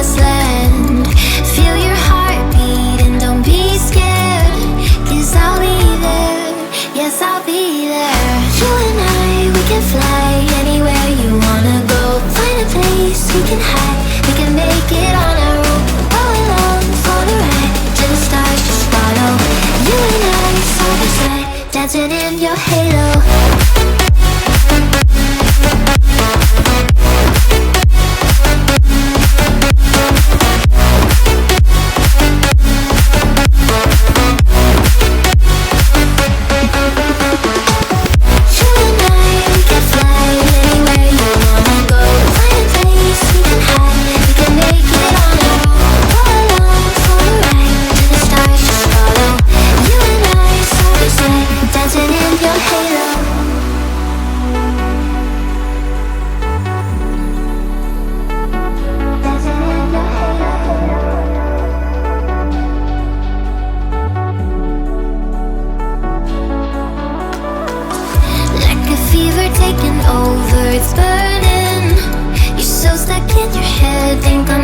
promised land. Feel your heartbeat and don't be scared, 'cause I'll be there, yes I'll be there. You and I, we can fly anywhere you wanna go. Find a place we can hide, we can make it on our own. Go along for the ride, to the stars just follow. You and I, side by side, dancing in your halo. Taking over, it's burning. You're so stuck in your head, think I'm